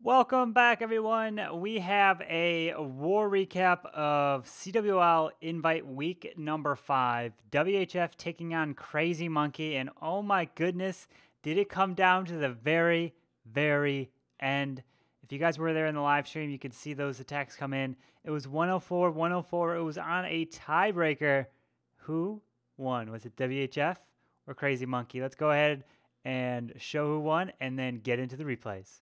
Welcome back, everyone. We have a war recap of CWL Invite Week number 5. WHF taking on Crazy Monkey, and oh my goodness, did it come down to the very, very end. If you guys were there in the live stream, you could see those attacks come in. It was 104, 104. It was on a tiebreaker. Who won? Was it WHF or Crazy Monkey? Let's go ahead and show who won and then get into the replays.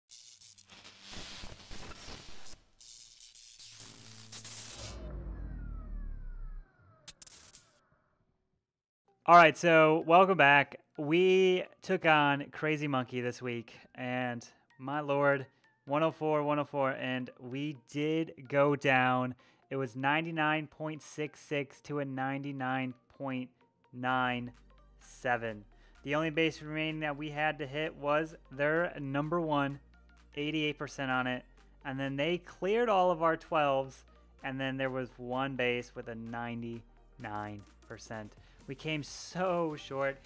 All right, so welcome back. We took on Crazy Monkey this week, and my lord, 104, 104, and we did go down. It was 99.66 to a 99.97. The only base remaining that we had to hit was their number one, 88% on it, and then they cleared all of our 12s, and then there was one base with a 99%. We came so short.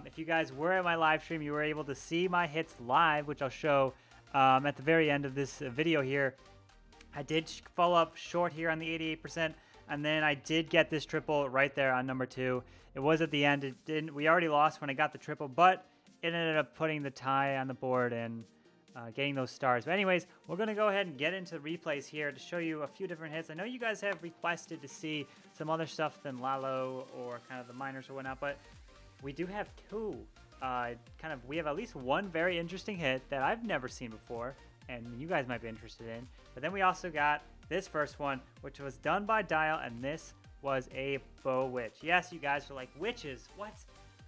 If you guys were at my live stream, you were able to see my hits live, which I'll show at the very end of this video here. I did fall up short here on the 88%, and then I did get this triple right there on number 2. It was at the end. It didn't. We already lost when I got the triple, but it ended up putting the tie on the board and getting those stars. But anyways, we're going to go ahead and get into the replays here to show you a few different hits. I know you guys have requested to see some other stuff than Lalo or kind of the minors or whatnot, but we do have two. We have at least one very interesting hit that I've never seen before, and you guys might be interested in. But then we also got this first one, which was done by Dial, and this was a bow witch. Yes, you guys are like, witches, what?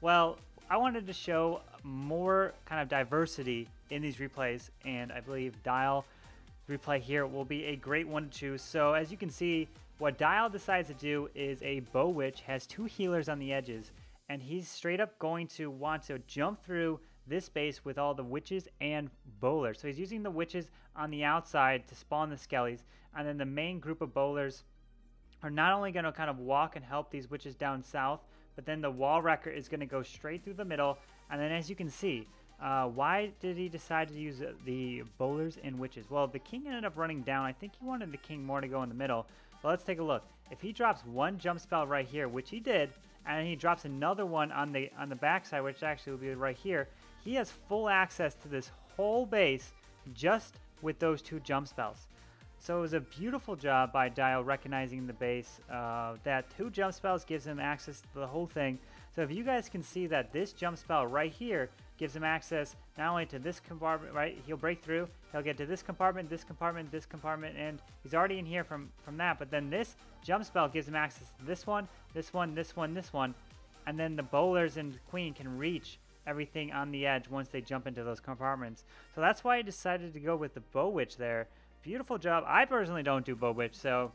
Well, I wanted to show more kind of diversity in these replays, and I believe Dial replay here will be a great one to choose. So as you can see, what Dial decides to do is a bow witch, has 2 healers on the edges, and he's straight up going to want to jump through this base with all the witches and bowlers. So he's using the witches on the outside to spawn the skellies, and then the main group of bowlers are not only going to kind of walk and help these witches down south, but then the wall wrecker is going to go straight through the middle. And then as you can see, why did he decide to use the bowlers and witches? Well, the king ended up running down. I think he wanted the king more to go in the middle. But let's take a look. If he drops one jump spell right here, which he did, and he drops another one on the backside, which actually will be right here, he has full access to this whole base just with those 2 jump spells. So it was a beautiful job by Dial recognizing the base. That 2 jump spells gives him access to the whole thing. So if you guys can see that this jump spell right here gives him access not only to this compartment, right? He'll break through, he'll get to this compartment, this compartment, this compartment, and he's already in here from that. But then this jump spell gives him access to this one, this one, this one, this one. And then the bowlers and the queen can reach everything on the edge once they jump into those compartments. So that's why I decided to go with the bow witch there. Beautiful job. I personally don't do bow witch, so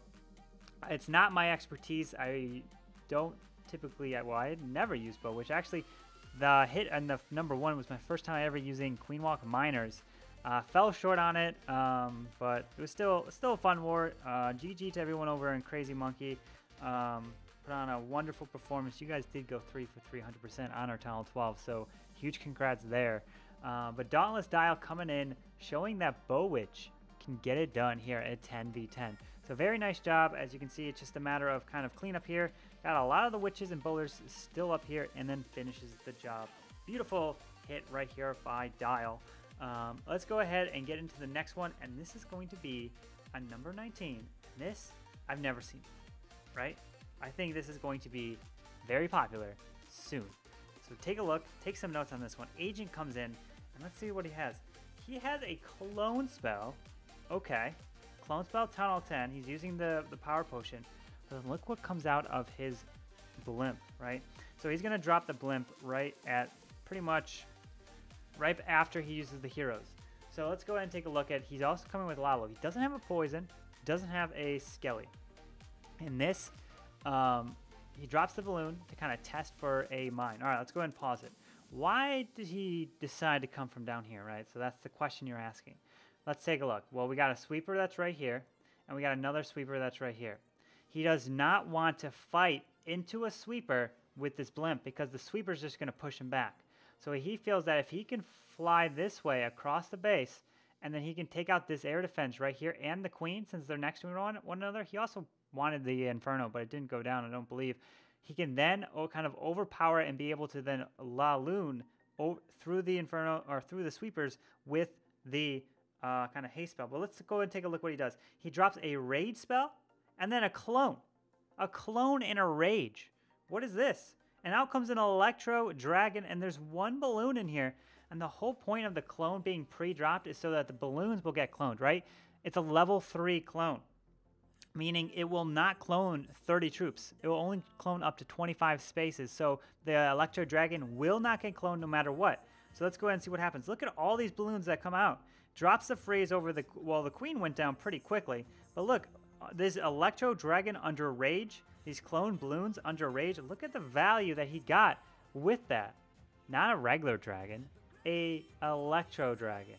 it's not my expertise. I don't typically, well, I never use bow witch. Actually, the hit and the number 1 was my first time ever using Queen Walk Miners. Fell short on it, but it was still a fun war. GG to everyone over in Crazy Monkey. Put on a wonderful performance. You guys did go 3 for 300% on our Tunnel 12, so huge congrats there. But Dauntless Dial coming in, showing that bow witch can get it done here at 10v10. So very nice job. As you can see, it's just a matter of kind of cleanup here. Got a lot of the witches and bowlers still up here, and then finishes the job. Beautiful hit right here by Dial. Let's go ahead and get into the next one, and this is going to be a number 19. This I've never seen, right? I think this is going to be very popular soon. So take a look, take some notes on this one. Agent comes in, and let's see what he has. He has a clone spell. Okay, clone spell Tunnel 10. He's using the power potion. But look what comes out of his blimp, right? So he's gonna drop the blimp right at pretty much right after he uses the heroes. So let's go ahead and take a look at. He's also coming with Lalo. He doesn't have a poison, doesn't have a skelly. In this, he drops the balloon to kind of test for a mine. All right, let's go ahead and pause it. Why did he decide to come from down here, right? So that's the question you're asking. Let's take a look. Well, we got a sweeper that's right here, and we got another sweeper that's right here. He does not want to fight into a sweeper with this blimp because the sweeper is just going to push him back. So he feels that if he can fly this way across the base and then he can take out this air defense right here and the queen since they're next to one another. He also wanted the Inferno, but it didn't go down, I don't believe. He can then kind of overpower it and be able to then Laloon through the Inferno or through the sweepers with the kind of haste spell. But let's go and take a look what he does. He drops a rage spell and then a clone. A clone and a rage. What is this? And out comes an Electro Dragon, and there's one balloon in here. And the whole point of the clone being pre-dropped is so that the balloons will get cloned, right? It's a level 3 clone, meaning it will not clone 30 troops. It will only clone up to 25 spaces. So the Electro Dragon will not get cloned no matter what. So let's go ahead and see what happens. Look at all these balloons that come out. Drops the freeze over the... Well, the queen went down pretty quickly. But look, this Electro Dragon under rage, these clone balloons under rage. Look at the value that he got with that. Not a regular dragon, a Electro Dragon.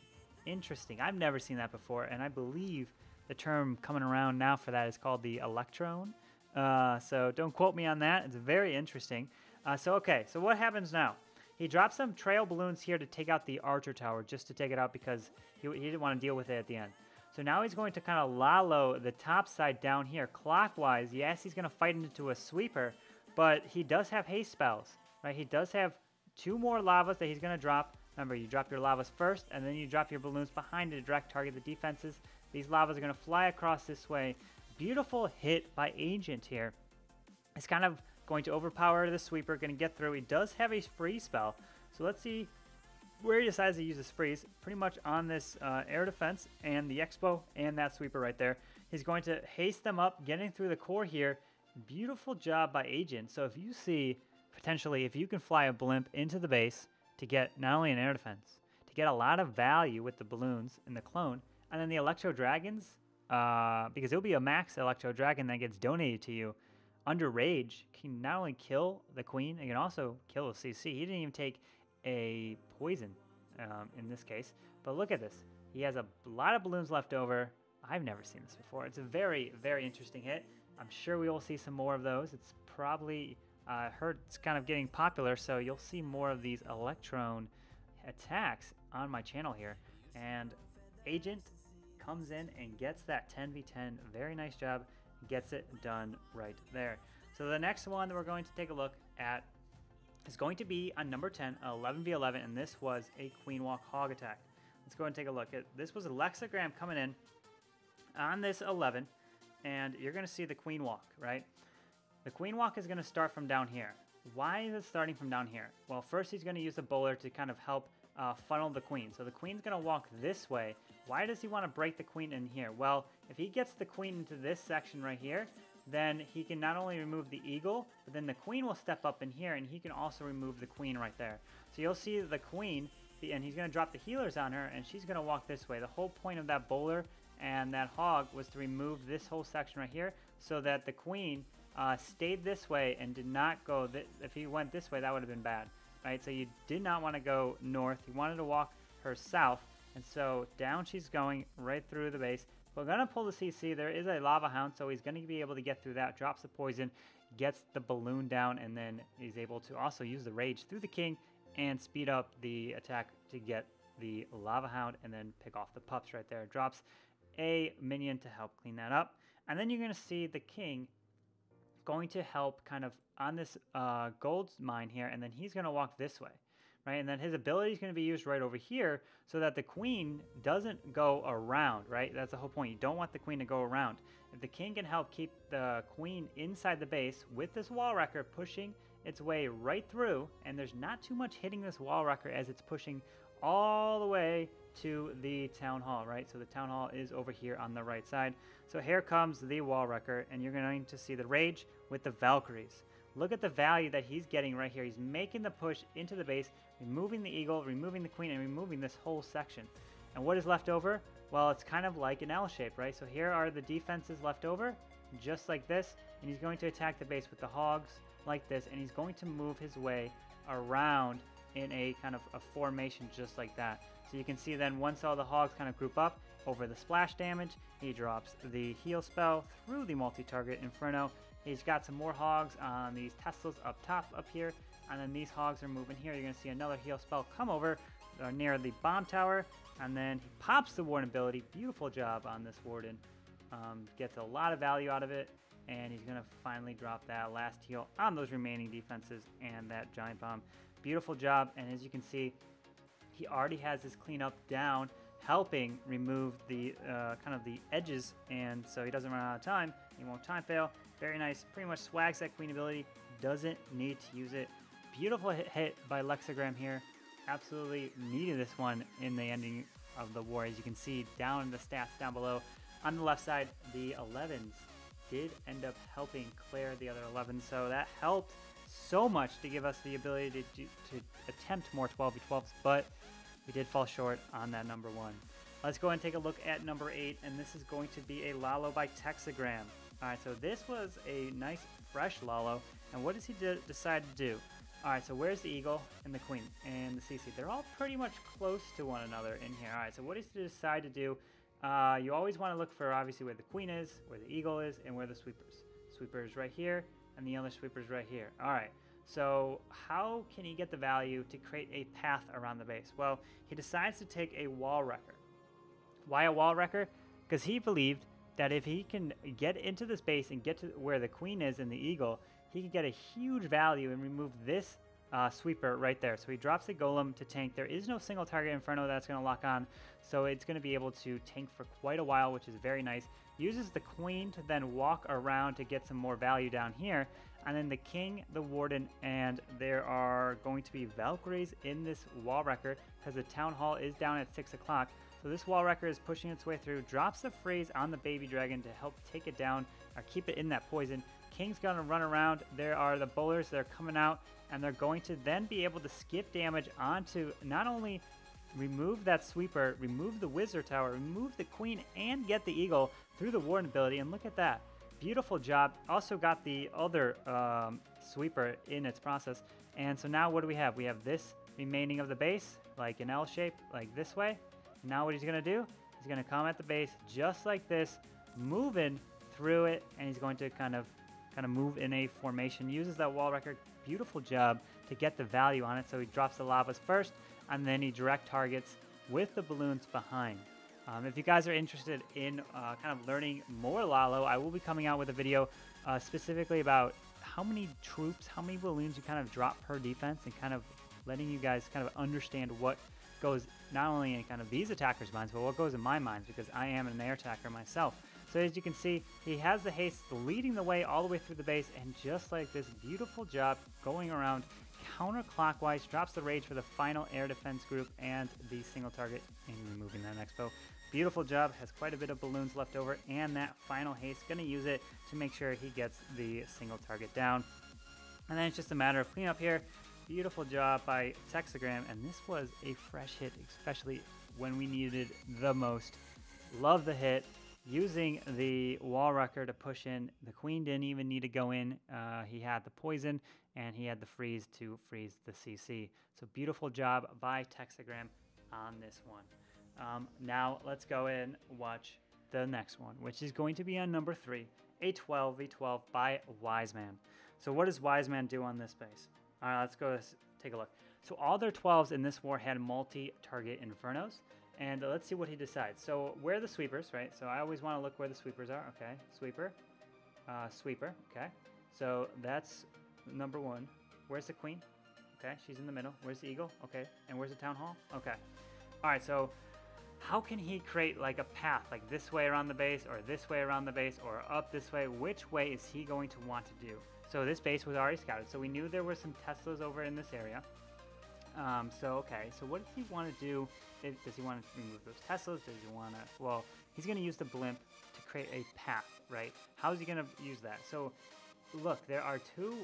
Interesting. I've never seen that before, and I believe the term coming around now for that is called the Electron. So don't quote me on that. It's very interesting. So what happens now? He drops some trail balloons here to take out the Archer Tower, just to take it out because he didn't want to deal with it at the end. So now he's going to kind of lalo the top side down here clockwise. Yes, he's going to fight into a sweeper, but he does have haste spells, right? He does have 2 more lavas that he's going to drop. Remember, you drop your lavas first, and then you drop your balloons behind to direct target the defenses. These lavas are going to fly across this way. Beautiful hit by Agent here. It's kind of going to overpower the sweeper, going to get through. He does have a freeze spell. So let's see where he decides to use his freeze. Pretty much on this air defense and the expo and that sweeper right there. He's going to haste them up, getting through the core here. Beautiful job by Agent. So if you see, potentially, if you can fly a blimp into the base to get not only an air defense, to get a lot of value with the balloons and the clone, and then the Electro Dragons, because it'll be a max Electro Dragon that gets donated to you, under rage, can not only kill the queen, it can also kill a CC. He didn't even take a poison in this case. But look at this. He has a lot of balloons left over. I've never seen this before. It's a very, very interesting hit. I'm sure we will see some more of those. It's probably, heard it's kind of getting popular, so you'll see more of these Electron attacks on my channel here. And Agent comes in and gets that 10v10. Very nice job. Gets it done right there. So the next one that we're going to take a look at is going to be on number 10, 11v11, and this was a Queen Walk Hog attack. Let's go and take a look at this. Was a Lexagram coming in on this 11, and you're going to see the Queen Walk, right? The Queen Walk is going to start from down here. Why is it starting from down here? Well, first he's going to use the bowler to kind of help funnel the queen. So the queen's going to walk this way. Why does he want to break the queen in here? Well, if he gets the queen into this section right here, then he can not only remove the eagle, but then the queen will step up in here, and he can also remove the queen right there. So you'll see the queen, and he's going to drop the healers on her, and she's going to walk this way. The whole point of that bowler and that hog was to remove this whole section right here so that the queen stayed this way and did not go, if he went this way, that would have been bad, right? So you did not want to go north. You wanted to walk her south, and so down she's going right through the base. We're going to pull the CC. There is a Lava Hound, so he's going to be able to get through that, drops the poison, gets the balloon down, and then he's able to also use the rage through the king and speed up the attack to get the Lava Hound and then pick off the pups right there. Drops a minion to help clean that up. And then you're going to see the king going to help kind of on this gold mine here, and then he's going to walk this way. Right? And then his ability is going to be used right over here so that the queen doesn't go around, right? That's the whole point. You don't want the queen to go around. If the king can help keep the queen inside the base with this wall wrecker pushing its way right through, and there's not too much hitting this wall wrecker as it's pushing all the way to the town hall, right? So the town hall is over here on the right side. So here comes the wall wrecker, and you're going to see the rage with the Valkyries. Look at the value that he's getting right here. He's making the push into the base, removing the eagle, removing the queen, and removing this whole section. And what is left over? Well, it's kind of like an L shape, right? So here are the defenses left over, just like this. And he's going to attack the base with the hogs like this. And he's going to move his way around in a kind of a formation just like that. So you can see then once all the hogs kind of group up over the splash damage, he drops the heal spell through the multi-target Inferno. He's got some more hogs on these Teslas up top up here, and then these hogs are moving here. You're going to see another heal spell come over, near the bomb tower, and then he pops the Warden ability. Beautiful job on this Warden. Gets a lot of value out of it, and he's going to finally drop that last heal on those remaining defenses and that giant bomb. Beautiful job, and as you can see, he already has his cleanup down, helping remove the kind of the edges, and so he doesn't run out of time. He won't time fail. Very nice. Pretty much swags that queen ability. Doesn't need to use it. Beautiful hit by Lexagram here. Absolutely needed this one in the ending of the war. As you can see down in the stats down below, on the left side, the 11s did end up helping clear the other 11s, so that helped so much to give us the ability to attempt more 12v12s, but we did fall short on that number 1. Let's go and take a look at number 8, and this is going to be a Lalo by Texagram. Alright, so this was a nice fresh Lalo, and what does he decide to do? Alright, so where's the Eagle and the Queen and the CC? They're all pretty much close to one another in here. Alright, so what does he decide to do? You always want to look for, obviously, where the Queen is, where the Eagle is, and where the Sweeper's. Sweeper is right here, and the other Sweeper's right here. Alright, so how can he get the value to create a path around the base? Well, he decides to take a wall wrecker. Why a wall wrecker? Because he believed that if he can get into this base and get to where the Queen is and the Eagle, he can get a huge value and remove this Sweeper right there. So he drops the Golem to tank. There is no single target Inferno that's going to lock on, so it's going to be able to tank for quite a while, which is very nice. Uses the Queen to then walk around to get some more value down here, and then the King, the Warden, and there are going to be Valkyries in this wall wrecker because the Town Hall is down at 6 o'clock. So this wall wrecker is pushing its way through, drops the freeze on the baby dragon to help take it down or keep it in that poison. King's going to run around. There are the bowlers that are coming out, and they're going to then be able to skip damage onto not only remove that Sweeper, remove the Wizard Tower, remove the Queen, and get the Eagle through the Warden ability. And look at that. Beautiful job. Also got the other Sweeper in its process. And so now what do we have? We have this remaining of the base, like an L shape, like this way. Now what he's going to do, he's going to come at the base just like this, moving through it, and he's going to kind of move in a formation. Uses that wall wrecker. Beautiful job to get the value on it. So he drops the lavas first, and then he direct targets with the balloons behind. If you guys are interested in kind of learning more Lalo, I will be coming out with a video specifically about how many troops, how many balloons you kind of drop per defense, and kind of letting you guys kind of understand what goes not only in kind of these attackers' minds, but what goes in my minds, because I am an air attacker myself. So as you can see, he has the haste leading the way all the way through the base, and just like this, beautiful job going around counterclockwise, drops the rage for the final air defense group and the single target and removing that next bow. Beautiful job, has quite a bit of balloons left over, and that final haste, going to use it to make sure he gets the single target down. And then it's just a matter of cleanup here. Beautiful job by Texagram, and this was a fresh hit, especially when we needed the most. Love the hit. Using the wall wrecker to push in. The Queen didn't even need to go in. He had the poison, and he had the freeze to freeze the CC. So beautiful job by Texagram on this one. Now let's go and watch the next one, which is going to be on number 3, a 12v12 by Wiseman. So what does Wiseman do on this base? All right, let's go take a look. So all their 12s in this war had multi-target Infernos. And let's see what he decides. So where are the Sweepers, right? So I always want to look where the Sweepers are. Okay, Sweeper, Sweeper, okay. So that's number 1. Where's the Queen? Okay, she's in the middle. Where's the Eagle? Okay, and where's the Town Hall? Okay. All right, so how can he create like a path, like this way around the base, or this way around the base, or up this way? Which way is he going to want to do? So this base was already scouted, so we knew there were some Teslas over in this area. Okay, so what does he want to do? Does he want to remove those Teslas? Does he want to, well, he's going to use the blimp to create a path, right? How is he going to use that? So, look, there are 2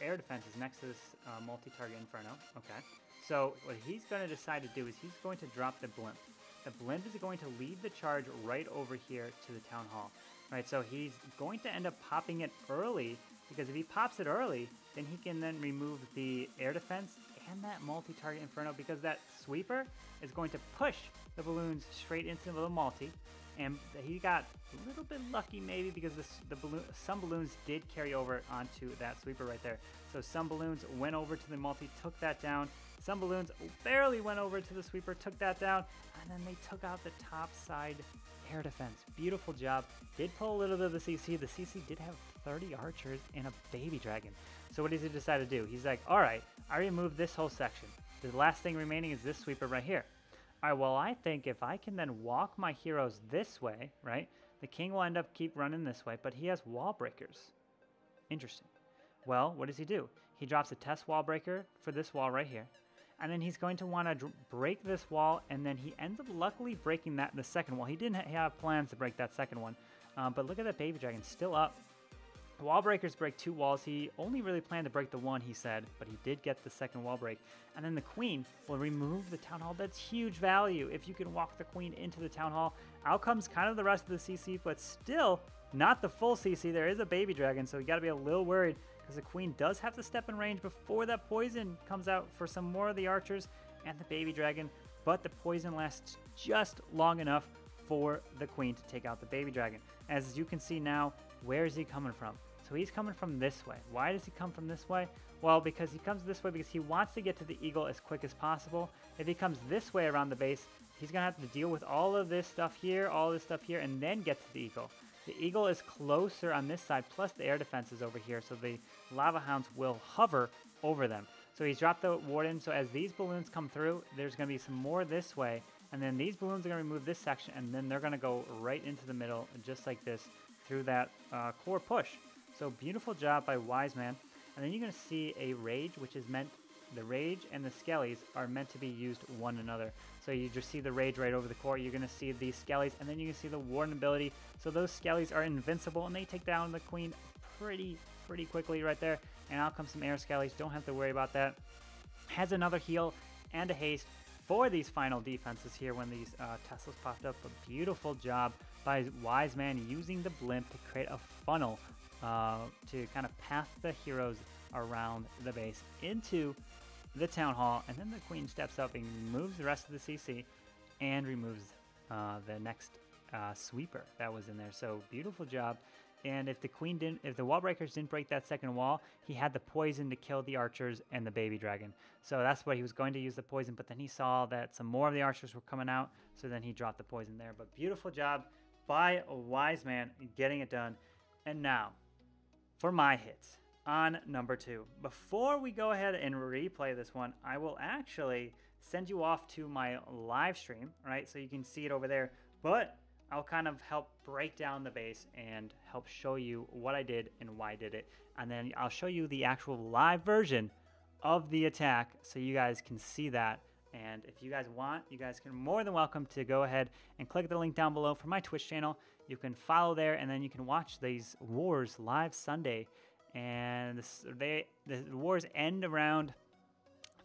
air defenses next to this multi-target Inferno, okay? So, what he's going to decide to do is he's going to drop the blimp. The blimp is going to lead the charge right over here to the Town Hall, right? So, he's going to end up popping it early, because if he pops it early, then he can then remove the air defense and that multi-target Inferno, because that Sweeper is going to push the balloons straight into the multi, and he got a little bit lucky maybe because some balloons did carry over onto that Sweeper right there. So some balloons went over to the multi, took that down, Some balloons barely went over to the sweeper, took that down, and then they took out the top side air defense. Beautiful job. Did pull a little bit of the CC. The CC did have 30 archers and a baby dragon. So what does he decide to do? He's like, all right, I removed this whole section. The last thing remaining is this sweeper right here. All right, well, I think if I can then walk my heroes this way, right, the king will end up keep running this way, but he has wall breakers. Interesting. Well, what does he do? He drops a test wall breaker for this wall right here. And then he's going to want to break this wall, and then he ends up luckily breaking the second wall. He didn't have plans to break that second one, but look at that baby dragon still up. Wall breakers break 2 walls. He only really planned to break the one, he said, but he did get the second wall break. And then the queen will remove the town hall. That's huge value if you can walk the queen into the town hall. Out comes kind of the rest of the CC, but still not the full CC. There is a baby dragon, so you got to be a little worried because the queen does have to step in range before that poison comes out for some more of the archers and the baby dragon, but the poison lasts just long enough for the queen to take out the baby dragon. As you can see now, where is he coming from? So he's coming from this way. Why does he come from this way? Well, because he comes this way because he wants to get to the eagle as quick as possible. If he comes this way around the base, he's going to have to deal with all of this stuff here, and then get to the eagle. The eagle is closer on this side, plus the air defense is over here, so the lava hounds will hover over them. So he's dropped the warden, so as these balloons come through, there's going to be some more this way, and then these balloons are going to remove this section, and then they're going to go right into the middle, just like this, through that core push. So beautiful job by Wise Man. And then you're going to see a rage, which is meant, the rage and the skellies are meant to be used one another. So you just see the rage right over the core. You're going to see these skellies, and then you can see the warden ability. So those skellies are invincible, and they take down the queen pretty quickly right there. And out comes some air skellies. Don't have to worry about that. Has another heal and a haste for these final defenses here when these Teslas popped up. A beautiful job by Wise Man using the blimp to create a funnel to kind of path the heroes around the base into the town hall, and then the queen steps up and removes the rest of the CC and removes the next sweeper that was in there. So beautiful job. And if the wall breakers didn't break that second wall, he had the poison to kill the archers and the baby dragon. So that's why he was going to use the poison, but then he saw that some more of the archers were coming out, so then he dropped the poison there. But beautiful job by a Wise Man getting it done. And now for my hits on number 2. Before we go ahead and replay this one, I will actually send you off to my live stream, right? So you can see it over there, but I'll kind of help break down the base and help show you what I did and why I did it. And then I'll show you the actual live version of the attack so you guys can see that. And if you guys want, you guys can more than welcome to go ahead and click the link down below for my Twitch channel. You can follow there, and then you can watch these wars live Sunday. And the wars end around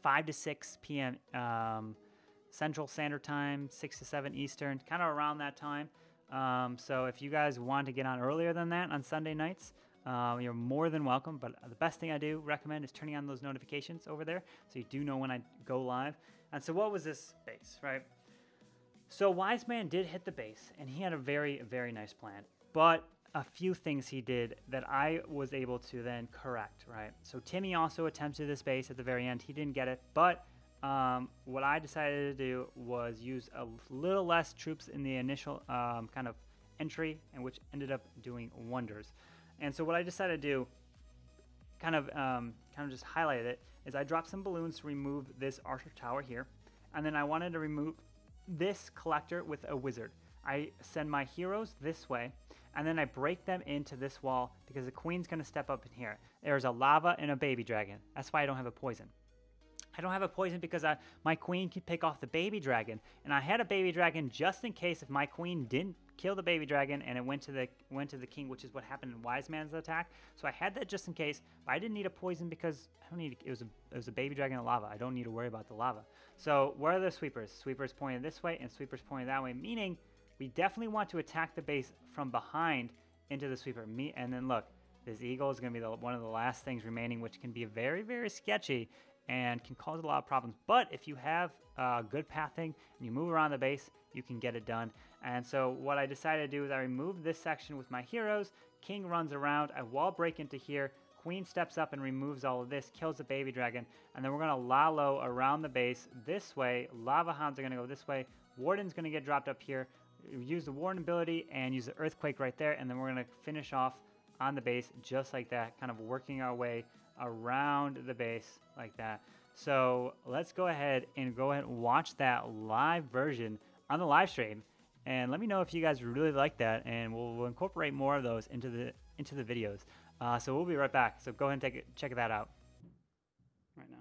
5 to 6 p.m. Central Standard Time, 6 to 7 Eastern, kind of around that time. So if you guys want to get on earlier than that on Sunday nights, you're more than welcome. But the best thing I do recommend is turning on those notifications over there so you do know when I go live. And so what was this base, right? So Wise Man did hit the base, and he had a very, very nice plan. But a few things he did that I was able to then correct, right? So Timmy also attempted this base at the very end. He didn't get it, but what I decided to do was use a little less troops in the initial kind of entry, and which ended up doing wonders. And so what I decided to do, kind of just highlighted it, is I dropped some balloons to remove this Archer Tower here, and then I wanted to remove this collector with a wizard. I send my heroes this way, and then I break them into this wall because the queen's going to step up in here. There's a lava and a baby dragon. That's why I don't have a poison. I don't have a poison because my queen can pick off the baby dragon, and I had a baby dragon just in case if my queen didn't kill the baby dragon and it went to the king, which is what happened in Wise Man's attack. So I had that just in case, but I didn't need a poison because I don't need it was a baby dragon in lava. I don't need to worry about the lava. So where are the sweepers? Sweepers pointed this way and sweepers pointed that way, meaning we definitely want to attack the base from behind into the sweeper. And then look, this eagle is going to be one of the last things remaining, which can be very, very sketchy and can cause a lot of problems. But if you have good pathing and you move around the base, you can get it done. And so what I decided to do is I removed this section with my heroes. King runs around. I wall break into here. Queen steps up and removes all of this, kills the baby dragon, and then we're going to lalo around the base this way. Lava hounds are going to go this way. Warden's going to get dropped up here. Use the Warden ability and use the Earthquake right there, and then we're going to finish off on the base just like that, kind of working our way around the base like that. So let's go ahead and watch that live version on the live stream, and let me know if you guys really like that, and we'll incorporate more of those into the videos. So we'll be right back. So go ahead and check that out right now.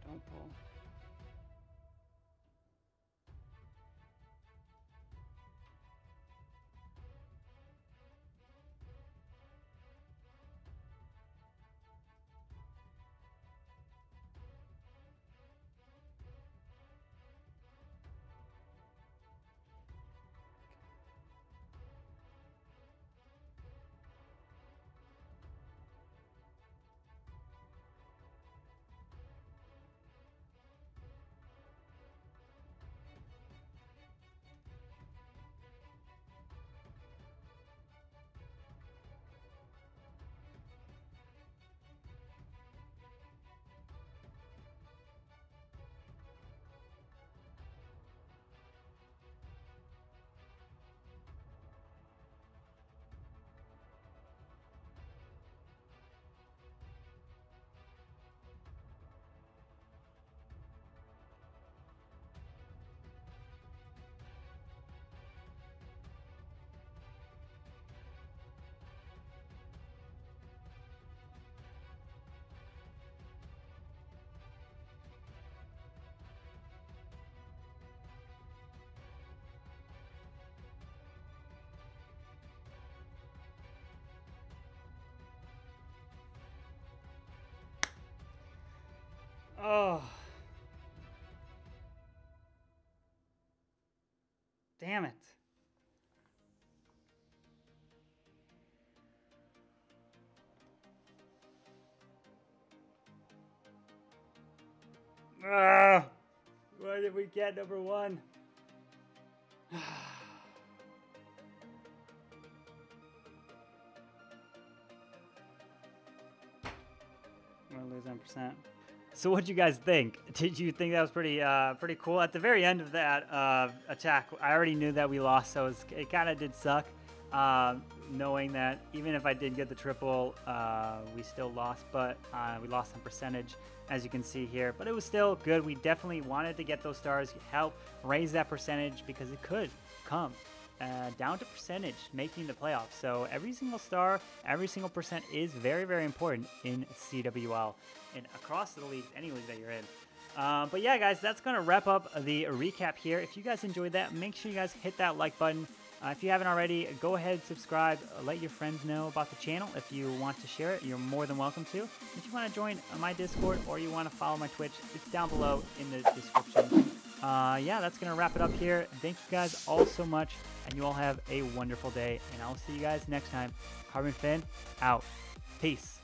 Don't pull. Oh. Damn it. Why did we get number one? I'm gonna lose 1%. So what'd you guys think? Did you think that was pretty cool? At the very end of that attack, I already knew that we lost, so it kind of did suck, knowing that even if I did get the triple, we still lost, but we lost some percentage, as you can see here. But it was still good. We definitely wanted to get those stars, help raise that percentage, because it could come down to percentage making the playoffs. So every single star, every single percent is very, very important in CWL and across the leagues, any league that you're in. But yeah, guys, that's going to wrap up the recap here. If you guys enjoyed that, make sure you guys hit that like button. If you haven't already, go ahead, subscribe, let your friends know about the channel. If you want to share it, you're more than welcome to. If you want to join my Discord or you want to follow my Twitch, it's down below in the description. Yeah, that's going to wrap it up here. Thank you guys all so much, and you all have a wonderful day, and I'll see you guys next time. Carbonfin out. Peace.